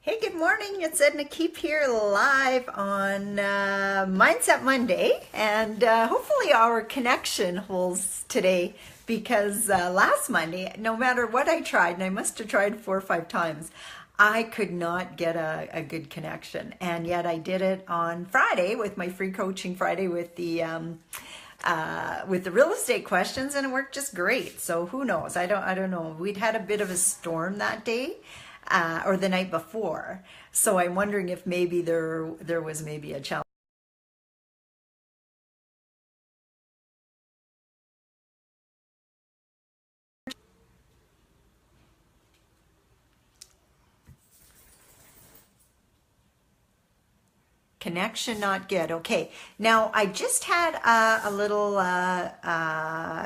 Hey, good morning. It's Edna Keep here live on Mindset Monday, and hopefully our connection holds today because last Monday, no matter what I tried, and I must have tried 4 or 5 times, I could not get a good connection. And yet I did it on Friday with my free coaching Friday with the real estate questions, and it worked just great. So who knows? I don't know. We'd had a bit of a storm that day, or the night before. So I'm wondering if maybe there was maybe a challenge. Connection not good. Okay, now I just had a little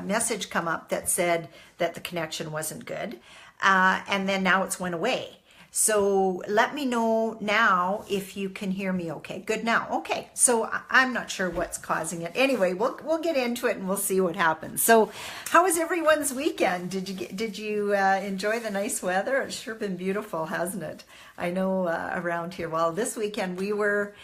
message come up that said that the connection wasn't good, and then now it's went away. So let me know now if you can hear me okay. Good now. Okay, so I'm not sure what's causing it. Anyway, we'll get into it and we'll see what happens. So how was everyone's weekend? Did you enjoy the nice weather? It's sure been beautiful, hasn't it? I know around here. Well, this weekend we were,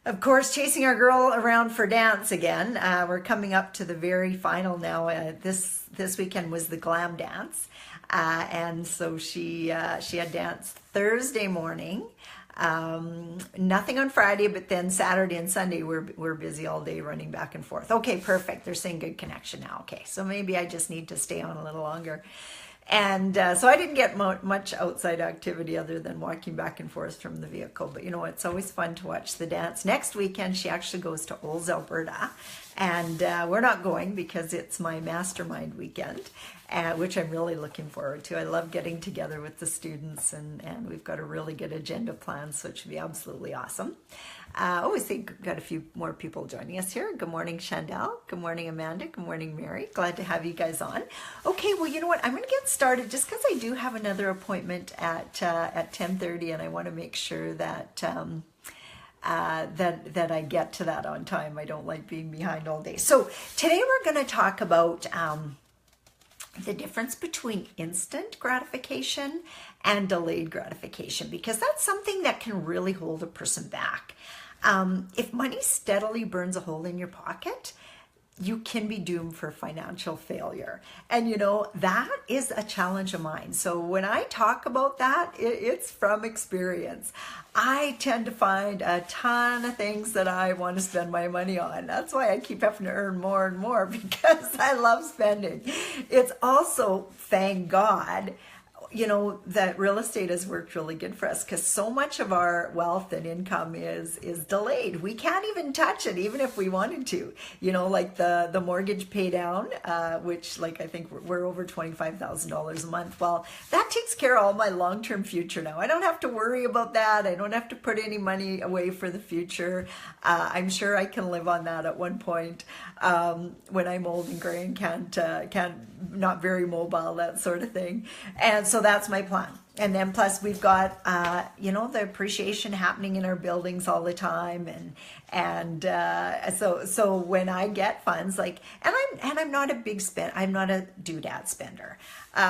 of course, chasing our girl around for dance again. We're coming up to the very final now. This weekend was the glam dance, and so she had dance Thursday morning. Nothing on Friday, but then Saturday and Sunday we're busy all day running back and forth. Okay, perfect. They're saying good connection now. Okay, so maybe I just need to stay on a little longer. And so I didn't get much outside activity other than walking back and forth from the vehicle. But you know, it's always fun to watch the dance. Next weekend, she actually goes to Olds, Alberta. And we're not going because it's my mastermind weekend, which I'm really looking forward to. I love getting together with the students, and we've got a really good agenda plan, so it should be absolutely awesome. I think we've got a few more people joining us here. Good morning, Chandel. Good morning, Amanda. Good morning, Mary. Glad to have you guys on. Okay, well, you know what? I'm going to get started just because I do have another appointment at 10:30, and I want to make sure that that I get to that on time. I don't like being behind all day. So today we're going to talk about the difference between instant gratification and delayed gratification, because that's something that can really hold a person back. If money steadily burns a hole in your pocket, you can be doomed for financial failure. And you know, that is a challenge of mine. So when I talk about that, it's from experience. I tend to find a ton of things that I want to spend my money on. That's why I keep having to earn more and more, because I love spending. It's also, thank God, you know, that real estate has worked really good for us, because so much of our wealth and income is delayed. We can't even touch it, even if we wanted to. You know, like the mortgage pay down, which, like, I think we're over $25,000 a month. Well, that takes care of all my long-term future now. I don't have to worry about that. I don't have to put any money away for the future. I'm sure I can live on that at one point when I'm old and gray and can't not very mobile, that sort of thing. And so that's my plan. And then plus we've got you know, the appreciation happening in our buildings all the time, and so when I get funds, like, and I'm not a big spend, I'm not a doodad spender.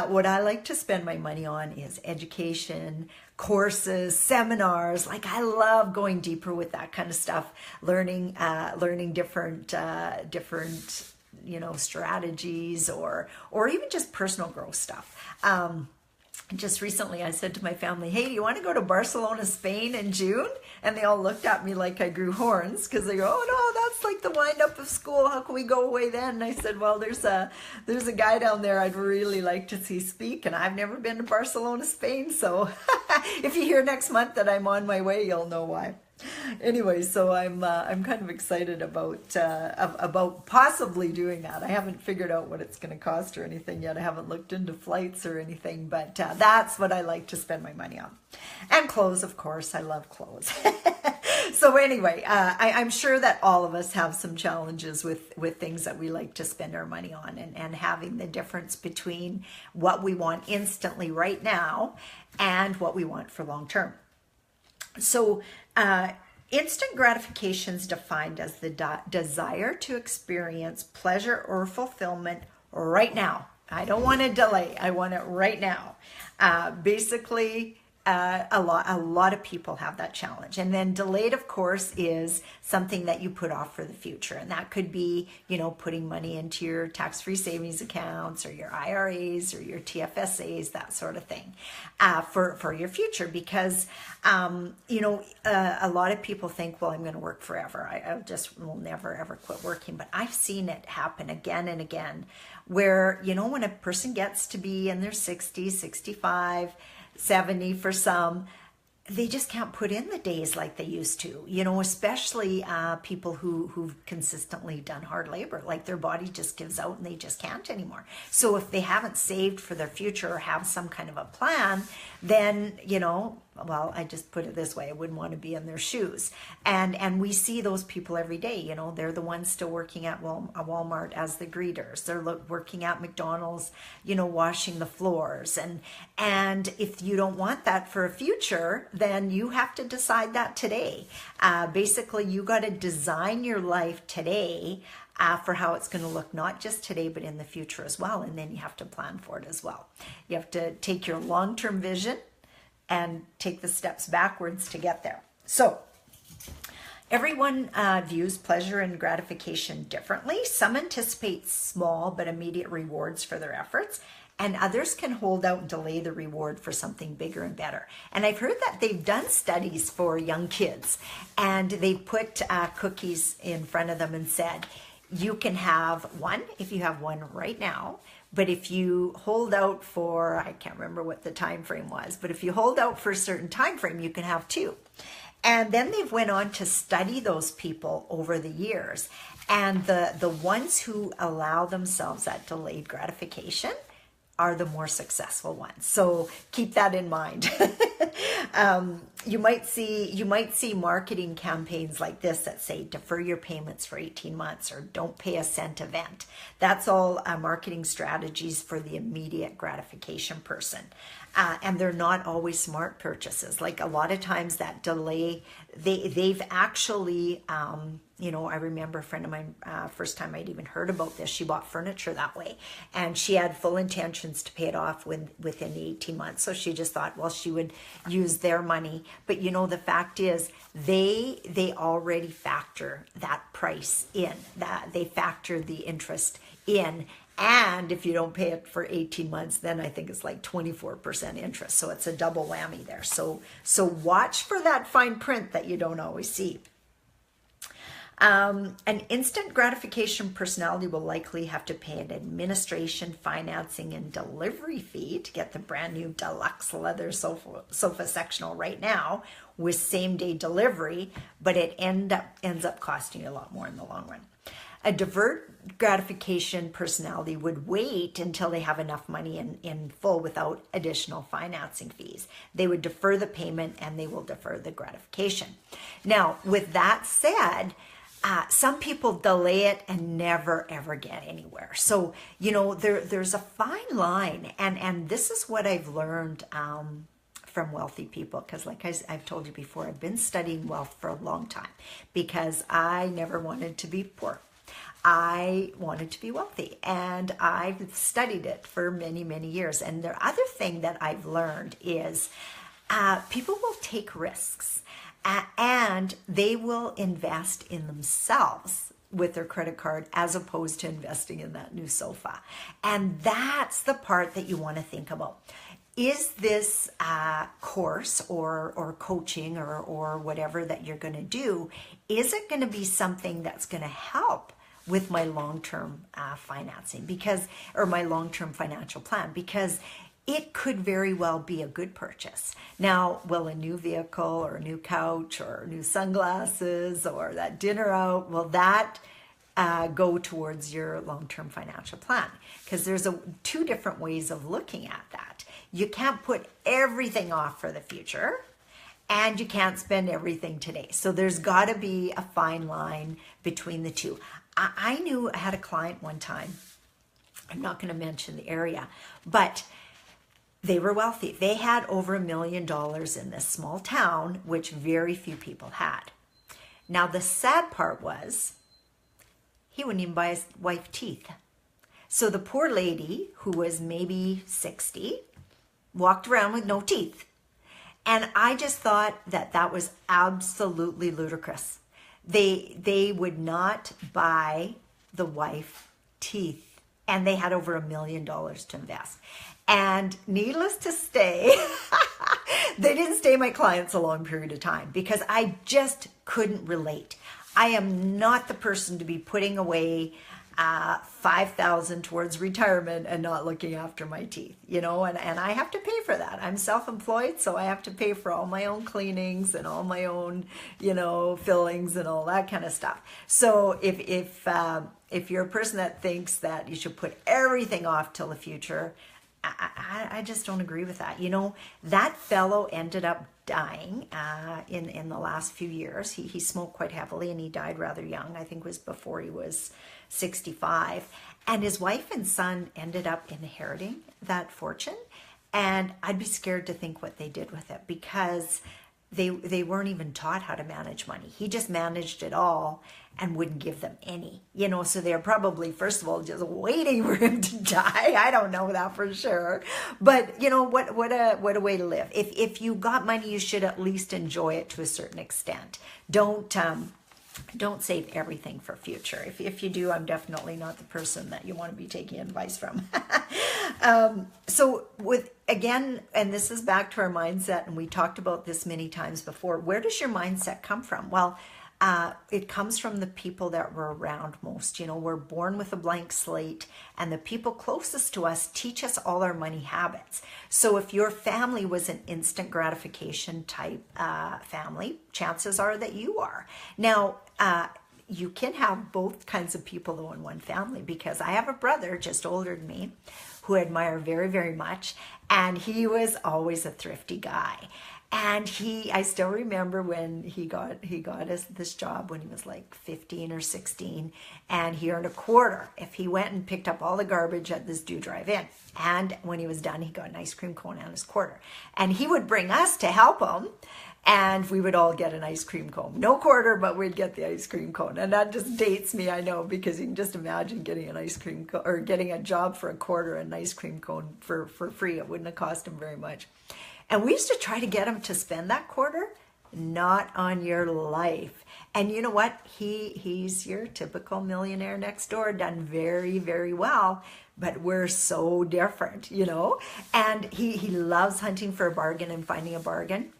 What I like to spend my money on is education, courses, seminars. Like, I love going deeper with that kind of stuff, learning different you know, strategies, or even just personal growth stuff. Just recently I said to my family, hey, do you want to go to Barcelona, Spain in June? And they all looked at me like I grew horns, because they go, oh no, that's like the wind up of school. How can we go away then? And I said, well, there's a guy down there I'd really like to see speak, and I've never been to Barcelona, Spain. So if you hear next month that I'm on my way, you'll know why. Anyway, so I'm kind of excited about possibly doing that. I haven't figured out what it's going to cost or anything yet. I haven't looked into flights or anything, but that's what I like to spend my money on. And clothes, of course. I love clothes. So anyway, I'm sure that all of us have some challenges with things that we like to spend our money on, and having the difference between what we want instantly right now and what we want for long term. So instant gratification is defined as the desire to experience pleasure or fulfillment right now. I don't want to delay. I want it right now. Basically, a lot of people have that challenge. And then delayed, of course, is something that you put off for the future. And that could be, you know, putting money into your tax-free savings accounts or your IRAs or your TFSAs, that sort of thing, for your future. Because, you know, a lot of people think, well, I'm going to work forever. I just will never, ever quit working. But I've seen it happen again and again where, you know, when a person gets to be in their 60s, 65, 70 for some, they just can't put in the days like they used to, you know, especially people who've consistently done hard labor, like their body just gives out and they just can't anymore. So if they haven't saved for their future or have some kind of a plan, then, you know, well, I just put it this way, I wouldn't want to be in their shoes. And we see those people every day, you know, they're the ones still working at Walmart as the greeters. They're working at McDonald's, you know, washing the floors. And if you don't want that for a future, then you have to decide that today. Basically, you got to design your life today for how it's going to look, not just today, but in the future as well. And then you have to plan for it as well. You have to take your long-term vision and take the steps backwards to get there. So everyone views pleasure and gratification differently. Some anticipate small but immediate rewards for their efforts, and others can hold out and delay the reward for something bigger and better. And I've heard that they've done studies for young kids, and they put cookies in front of them and said, you can have one if you have one right now. But if you hold out for, I can't remember what the time frame was, but if you hold out for a certain time frame, you can have two. And then they've went on to study those people over the years. And the ones who allow themselves that delayed gratification are the more successful ones. So keep that in mind. You might see marketing campaigns like this that say defer your payments for 18 months or don't pay a cent event. That's all marketing strategies for the immediate gratification person. And they're not always smart purchases. Like a lot of times that delay, they've actually, you know, I remember a friend of mine, first time I'd even heard about this, she bought furniture that way. And she had full intentions to pay it off within the 18 months. So she just thought, well, she would use their money. But, you know, the fact is they already factor that price in, that they factor the interest in. And if you don't pay it for 18 months, then I think it's like 24% interest. So it's a double whammy there. So watch for that fine print that you don't always see. An instant gratification personality will likely have to pay an administration, financing, and delivery fee to get the brand new deluxe leather sofa sectional right now with same-day delivery, but it ends up costing you a lot more in the long run. A divert gratification personality would wait until they have enough money in full without additional financing fees. They would defer the payment and they will defer the gratification. Now, with that said, some people delay it and never ever get anywhere. So, you know, there's a fine line, and this is what I've learned from wealthy people, because like I've told you before, I've been studying wealth for a long time because I never wanted to be poor. I wanted to be wealthy, and I've studied it for many, many years. And the other thing that I've learned is people will take risks and they will invest in themselves with their credit card as opposed to investing in that new sofa. And that's the part that you want to think about. Is this course or coaching or whatever that you're going to do, is it going to be something that's going to help with my long-term financing, or my long-term financial plan? Because it could very well be a good purchase. Now, will a new vehicle or a new couch or new sunglasses or that dinner out, will that go towards your long-term financial plan? Because there's two different ways of looking at that. You can't put everything off for the future, and you can't spend everything today. So there's got to be a fine line between the two. I had a client one time, I'm not going to mention the area, but they were wealthy. They had over $1 million in this small town, which very few people had. Now, the sad part was he wouldn't even buy his wife teeth. So the poor lady, who was maybe 60, walked around with no teeth. And I just thought that that was absolutely ludicrous. They would not buy the wife teeth, and they had over $1 million to invest. And needless to say, they didn't stay my clients a long period of time because I just couldn't relate. I am not the person to be putting away $5,000 towards retirement and not looking after my teeth, and I have to pay for that. I'm self-employed, so I have to pay for all my own cleanings and all my own, fillings and all that kind of stuff. So if you're a person that thinks that you should put everything off till the future, I just don't agree with that. That fellow ended up dying in the last few years. He smoked quite heavily and he died rather young. I think it was before he was 65. And his wife and son ended up inheriting that fortune. And I'd be scared to think what they did with it because they weren't even taught how to manage money. He just managed it all and wouldn't give them any, so they're probably, first of all, just waiting for him to die. I don't know that for sure. But what a way to live. If you got money, you should at least enjoy it to a certain extent. Don't save everything for future. If you do, I'm definitely not the person that you want to be taking advice from. So again, and this is back to our mindset, and we talked about this many times before, where does your mindset come from? Well, it comes from the people that we're around most. We're born with a blank slate, and the people closest to us teach us all our money habits. So if your family was an instant gratification type family, chances are that you are. Now, you can have both kinds of people though in one family, because I have a brother just older than me who I admire very, very much, and he was always a thrifty guy. And I still remember when he got us this job when he was like 15 or 16, and he earned $0.25 if he went and picked up all the garbage at this Do Drive-In. And when he was done, he got an ice cream cone and his $0.25. And he would bring us to help him, and we would all get an ice cream cone. No $0.25, but we'd get the ice cream cone. And that just dates me, I know, because you can just imagine getting an ice cream cone, or getting a job for $0.25 and an ice cream cone for free. It wouldn't have cost him very much. And we used to try to get him to spend that $0.25, not on your life. And you know what? He's your typical millionaire next door, done very, very well. But we're so different, And he loves hunting for a bargain and finding a bargain.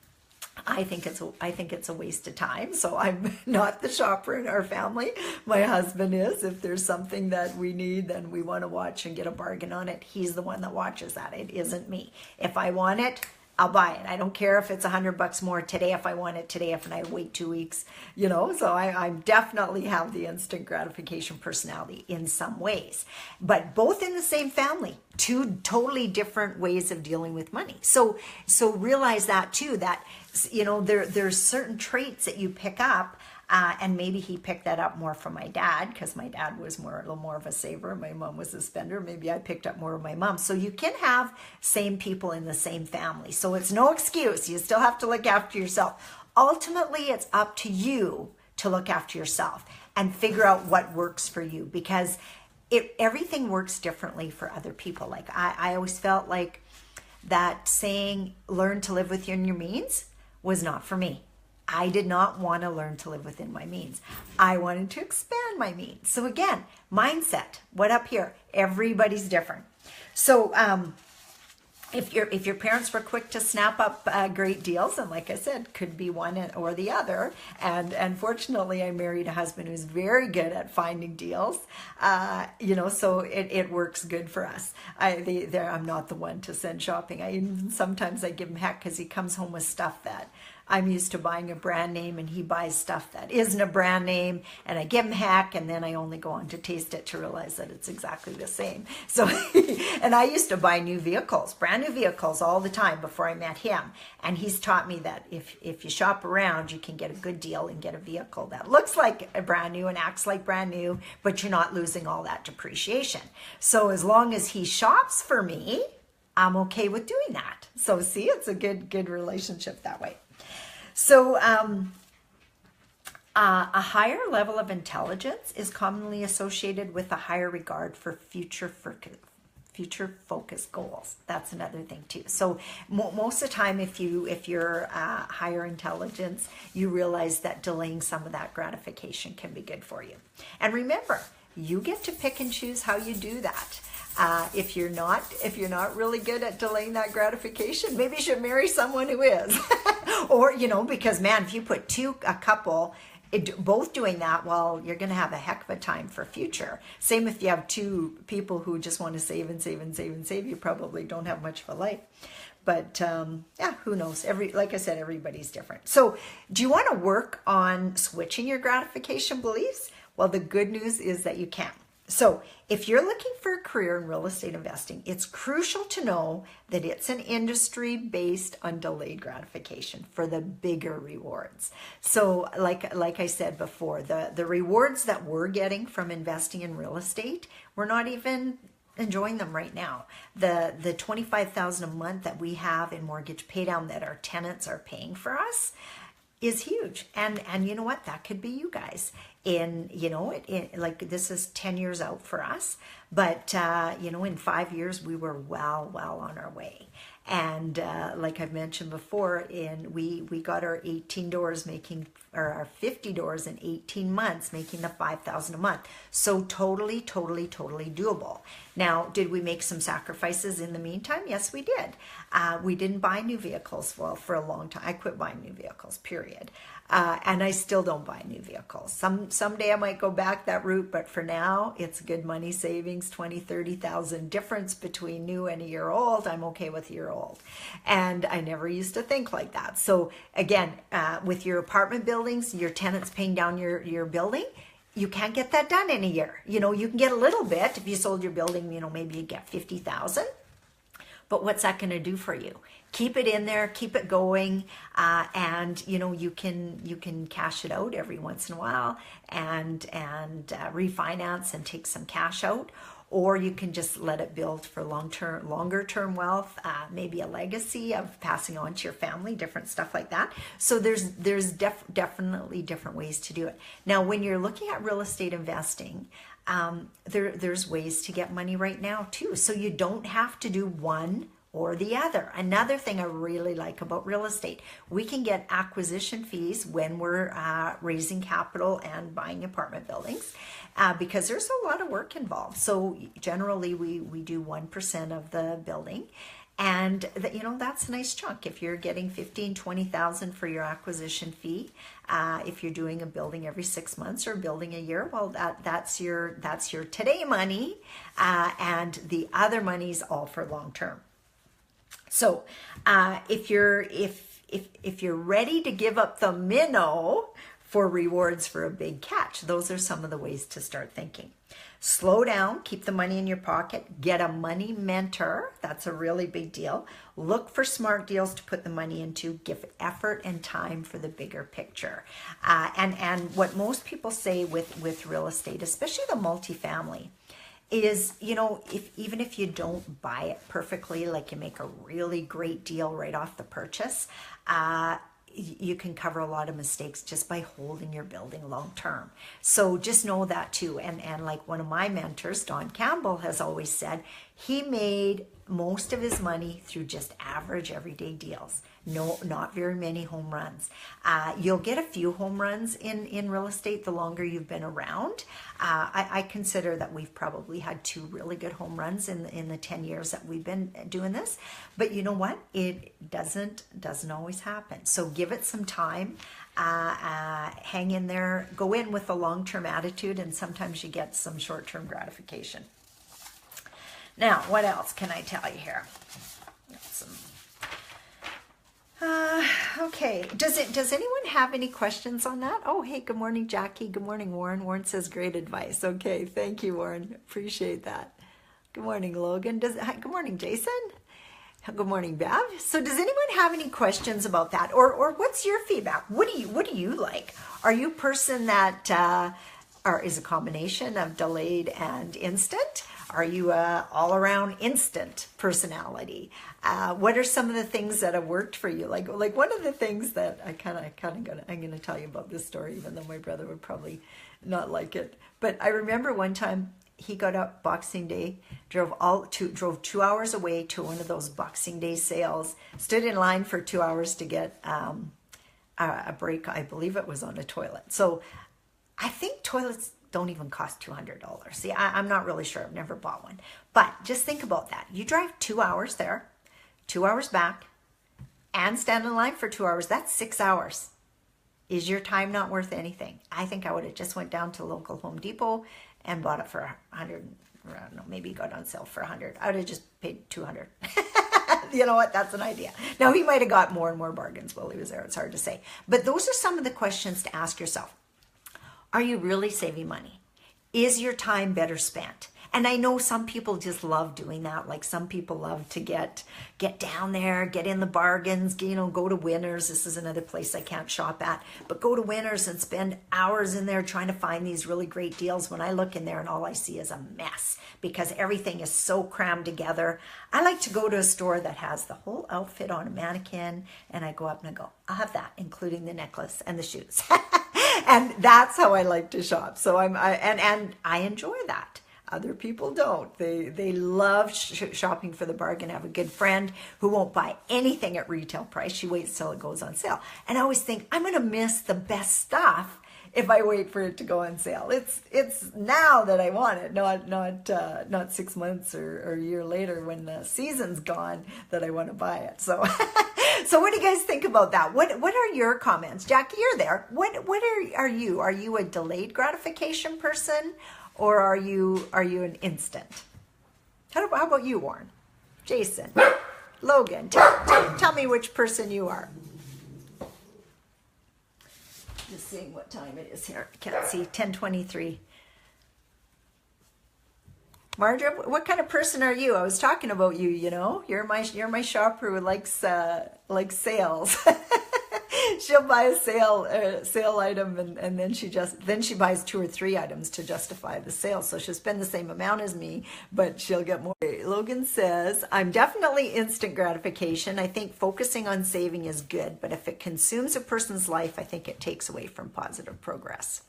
I think it's a waste of time. So I'm not the shopper in our family. My husband is. If there's something that we need, then we want to watch and get a bargain on it. He's the one that watches that. It isn't me. If I want it, I'll buy it. I don't care if it's $100 more today if I want it today, if I wait 2 weeks, So I definitely have the instant gratification personality in some ways, but both in the same family, two totally different ways of dealing with money. So realize that too, that, there's certain traits that you pick up. And maybe he picked that up more from my dad, because my dad was a little more of a saver. My mom was a spender. Maybe I picked up more of my mom. So you can have same people in the same family. So it's no excuse. You still have to look after yourself. Ultimately, it's up to you to look after yourself and figure out what works for you, because everything works differently for other people. Like I always felt like that saying, learn to live within your means, was not for me. I did not want to learn to live within my means. I wanted to expand my means. So again, mindset, what up here? Everybody's different. So if your parents were quick to snap up great deals, and like I said, could be one or the other. And fortunately, I married a husband who's very good at finding deals. So it works good for us. I'm not the one to send shopping. Sometimes I give him heck because he comes home with stuff that I'm used to buying a brand name, and he buys stuff that isn't a brand name, and I give him heck, and then I only go on to taste it to realize that it's exactly the same. So, and I used to buy new vehicles, brand new vehicles all the time before I met him. And he's taught me that if you shop around, you can get a good deal and get a vehicle that looks like a brand new and acts like brand new, but you're not losing all that depreciation. So as long as he shops for me, I'm okay with doing that. So see, it's a good relationship that way. So a higher level of intelligence is commonly associated with a higher regard for future focused goals. That's another thing too. So most of the time, if you're higher intelligence, you realize that delaying some of that gratification can be good for you. And remember, you get to pick and choose how you do that. If you're not really good at delaying that gratification, maybe you should marry someone who is. Or, because man, if you put a couple both doing that, well, you're going to have a heck of a time for future. Same if you have two people who just want to save and save and save and save, you probably don't have much of a life. But yeah, who knows? Like I said, everybody's different. So do you want to work on switching your gratification beliefs? Well, the good news is that you can. So if you're looking for a career in real estate investing, it's crucial to know that it's an industry based on delayed gratification for the bigger rewards. So like I said before, the rewards that we're getting from investing in real estate, we're not even enjoying them right now. The $25,000 a month that we have in mortgage paydown that our tenants are paying for us is huge. And you know what? That could be you guys. Like this is 10 years out for us, but in 5 years we were well on our way. And like I've mentioned before, we got our 18 doors our 50 doors in 18 months, making the $5,000 a month. So totally doable. Now, did we make some sacrifices in the meantime? Yes, we did. We didn't buy new vehicles for a long time. I quit buying new vehicles, period. And I still don't buy new vehicles. Someday I might go back that route, but for now, it's good money savings, 20, 30,000 difference between new and a year old. I'm okay with a year old. And I never used to think like that. So again, with your apartment buildings, your tenants paying down your building, you can't get that done in a year. You can get a little bit. If you sold your building, maybe you get 50,000. But what's that going to do for you? Keep it in there, keep it going, and you can cash it out every once in a while and refinance and take some cash out, or you can just let it build for longer term wealth, maybe a legacy of passing on to your family, different stuff like that. So there's definitely different ways to do it. Now, when you're looking at real estate investing, there's ways to get money right now too. So you don't have to do one or the other. Another thing I really like about real estate, we can get acquisition fees when we're raising capital and buying apartment buildings because there's a lot of work involved. So generally we do 1% of the building. And that's a nice chunk. If you're getting 15, 20,000 for your acquisition fee, if you're doing a building every 6 months or building a year, well, that's your today money, and the other money's all for long term. So if you're ready to give up the minnow for rewards for a big catch, those are some of the ways to start thinking. Slow down, keep the money in your pocket, get a money mentor. That's a really big deal. Look for smart deals to put the money into, give effort and time for the bigger picture. And what most people say with real estate, especially the multifamily, is, even if you don't buy it perfectly, like you make a really great deal right off the purchase, you can cover a lot of mistakes just by holding your building long term. So just know that too. And like one of my mentors, Don Campbell, has always said, he made most of his money through just average everyday deals. No, not very many home runs. You'll get a few home runs in real estate the longer you've been around. I consider that we've probably had 2 really good home runs in the 10 years that we've been doing this. But you know what? It doesn't always happen. So give it some time. Hang in there. Go in with a long-term attitude, and sometimes you get some short-term gratification. Now, what else can I tell you here? Okay. Does anyone have any questions on that? Oh, hey, good morning, Jackie. Good morning, Warren. Warren says great advice. Okay, thank you, Warren. Appreciate that. Good morning, Logan. Good morning, Jason. Good morning, Bev. So does anyone have any questions about that? Or what's your feedback? What do you like? Are you a person that is a combination of delayed and instant? Are you a all-around instant personality? What are some of the things that have worked for you? Like one of the things that I'm going to tell you about this story, even though my brother would probably not like it. But I remember one time he got up Boxing Day, drove 2 hours away to one of those Boxing Day sales, stood in line for 2 hours to get a break. I believe it was on a toilet. So I think toilets don't even cost $200. See, I'm not really sure. I've never bought one. But just think about that. You drive 2 hours there, 2 hours back, and stand in line for 2 hours. That's 6 hours. Is your time not worth anything? I think I would have just went down to local Home Depot and bought it for 100. I don't know, maybe got on sale for 100. I would have just paid 200. You know what? That's an idea. Now, he might have got more and more bargains while he was there. It's hard to say. But those are some of the questions to ask yourself. Are you really saving money? Is your time better spent? And I know some people just love doing that. Like some people love to get down there, get in the bargains, you know, go to Winners. This is another place I can't shop at, but go to Winners and spend hours in there trying to find these really great deals. When I look in there and all I see is a mess because everything is so crammed together. I like to go to a store that has the whole outfit on a mannequin, and I go up and I go, I'll have that, including the necklace and the shoes. And that's how I like to shop. So I enjoy that. Other people don't. They love shopping for the bargain. I have a good friend who won't buy anything at retail price. She waits till it goes on sale. And I always think I'm going to miss the best stuff if I wait for it to go on sale. It's now that I want it, not 6 months or a year later when the season's gone that I want to buy it. So so what do you guys think about that? What are your comments? Jackie, you're there. What are you? Are you a delayed gratification person? Or are you an instant? How about you, Warren? Jason? Logan? Tell me which person you are. Just seeing what time it is here. Can't see. 10:23. Marjorie, what kind of person are you? I was talking about you, you know. You're my shopper who likes sales. She'll buy a sale item and then she buys 2 or 3 items to justify the sale. So she'll spend the same amount as me, but she'll get more. Logan says, I'm definitely instant gratification. I think focusing on saving is good, but if it consumes a person's life, I think it takes away from positive progress.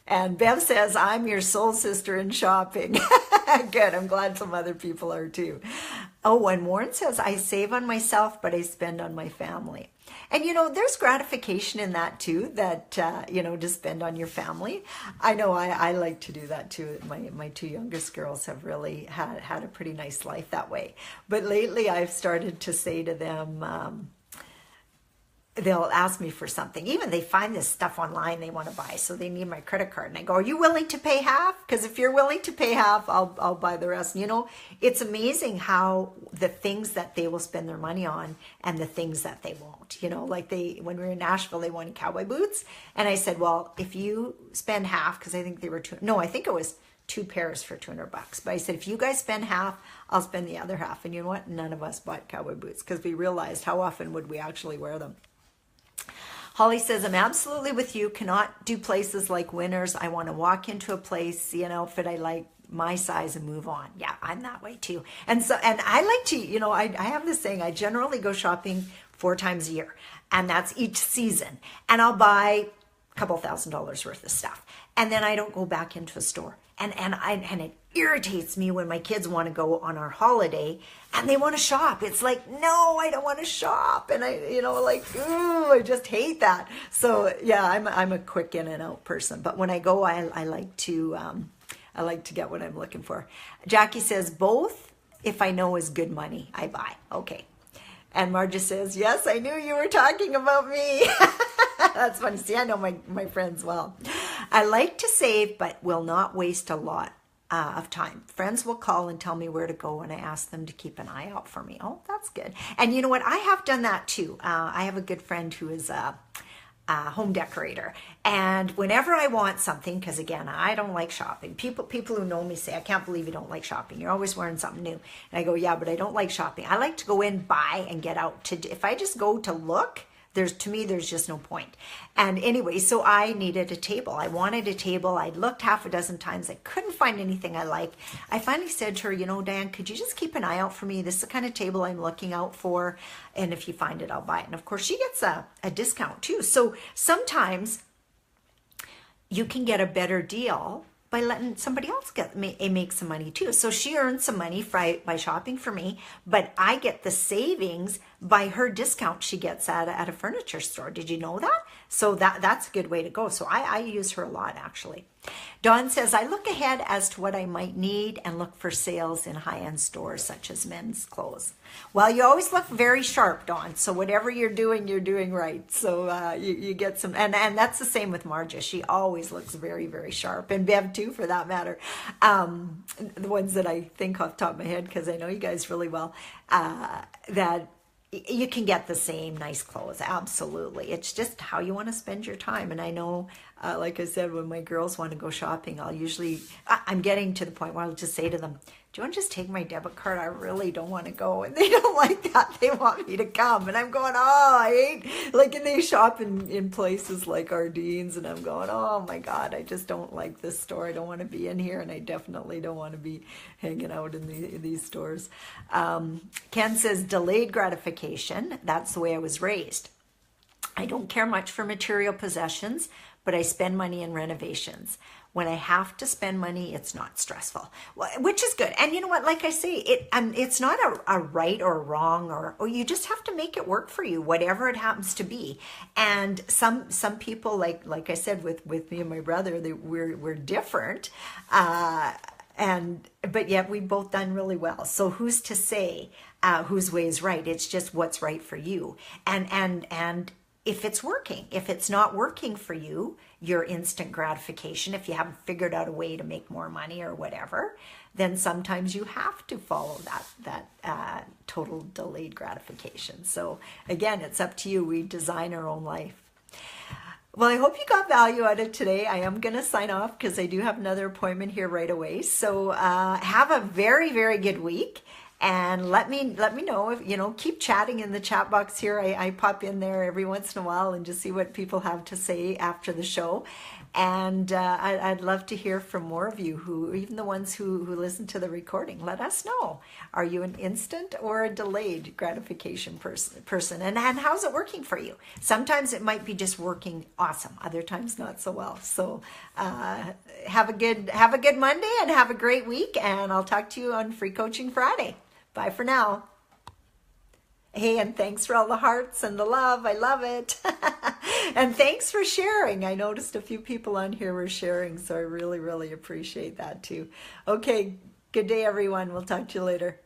And Bev says, I'm your soul sister in shopping. Good. I'm glad some other people are too. Oh, and Warren says, I save on myself, but I spend on my family. And, you know, there's gratification in that too, that, you know, to spend on your family. I know I like to do that too. My 2 youngest girls have really had a pretty nice life that way. But lately I've started to say to them, they'll ask me for something. Even they find this stuff online they want to buy, so they need my credit card. And I go, are you willing to pay half? Because if you're willing to pay half, I'll buy the rest. And, you know, it's amazing how the things that they will spend their money on and the things that they won't. You know, like when we were in Nashville, they wanted cowboy boots. And I said, well, if you spend half, because I think they were I think it was 2 pairs for $200. But I said, if you guys spend half, I'll spend the other half. And you know what? None of us bought cowboy boots because we realized how often would we actually wear them. Holly says, I'm absolutely with you. Cannot do places like Winners. I want to walk into a place, see an outfit I like, my size, and move on. Yeah, I'm that way too. And I like to, you know, I have this saying, I generally go shopping 4 times a year, and that's each season. And I'll buy a couple $1,000s worth of stuff. And then I don't go back into a store. And it irritates me when my kids want to go on our holiday and they want to shop. It's like, no, I don't want to shop. And I just hate that. So yeah, I'm a quick in and out person. But when I go, I like to get what I'm looking for. Jackie says, both, if I know is good money, I buy. Okay. And Marja says, yes, I knew you were talking about me. That's funny. See, I know my friends well. I like to save, but will not waste a lot of time. Friends will call and tell me where to go, and I ask them to keep an eye out for me. Oh, that's good. And you know what? I have done that too. I have a good friend who is a home decorator, and whenever I want something, because again, I don't like shopping. People who know me say, I can't believe you don't like shopping. You're always wearing something new. And I go, yeah, but I don't like shopping. I like to go in, buy, and get out. If I just go to look, to me, there's just no point. And anyway, so I needed a table. I wanted a table. I'd looked half a dozen times. I couldn't find anything I like. I finally said to her, you know, Dan, could you just keep an eye out for me? This is the kind of table I'm looking out for. And if you find it, I'll buy it. And of course, she gets a discount too. So sometimes you can get a better deal, by letting somebody else make some money too. So she earns some money by shopping for me, but I get the savings by her discount she gets at a furniture store. Did you know that? So that's a good way to go. So I use her a lot, actually. Dawn says, I look ahead as to what I might need and look for sales in high-end stores such as men's clothes. Well, you always look very sharp, Dawn. So whatever you're doing right. So you get some, and that's the same with Marja. She always looks very, very sharp. And Bev too, for that matter. The ones that I think off the top of my head, because I know you guys really well, that you can get the same nice clothes. Absolutely. It's just how you want to spend your time. And I know, like I said, when my girls want to go shopping, I'm getting to the point where I'll just say to them, do you want to just take my debit card? I really don't want to go. And they don't like that. They want me to come. And I'm going, I hate, like, and they shop in places like Ardene's, and I'm going, oh my God, I just don't like this store. I don't want to be in here. And I definitely don't want to be hanging out in these stores. Ken says, delayed gratification. That's the way I was raised. I don't care much for material possessions, but I spend money in renovations. When I have to spend money, it's not stressful, which is good. And you know what, like I say, it's not a right or wrong, or you just have to make it work for you, whatever it happens to be. And some people, like I said, with me and my brother, we're different. But yet we've both done really well. So who's to say whose way is right? It's just what's right for you. And if it's working, if it's not working for you, your instant gratification, if you haven't figured out a way to make more money or whatever, then sometimes you have to follow that total delayed gratification. So again, it's up to you. We design our own life. Well, I hope you got value out of today. I am going to sign off because I do have another appointment here right away. So have a very, very good week. And let me know if, keep chatting in the chat box here. I pop in there every once in a while and just see what people have to say after the show. And I'd love to hear from more of you, even the ones who listen to the recording. Let us know. Are you an instant or a delayed gratification person? And how's it working for you? Sometimes it might be just working awesome. Other times not so well. So have a good Monday and have a great week. And I'll talk to you on Free Coaching Friday. Bye for now. Hey, and thanks for all the hearts and the love. I love it. And thanks for sharing. I noticed a few people on here were sharing, so I really, really appreciate that too. Okay, good day, everyone. We'll talk to you later.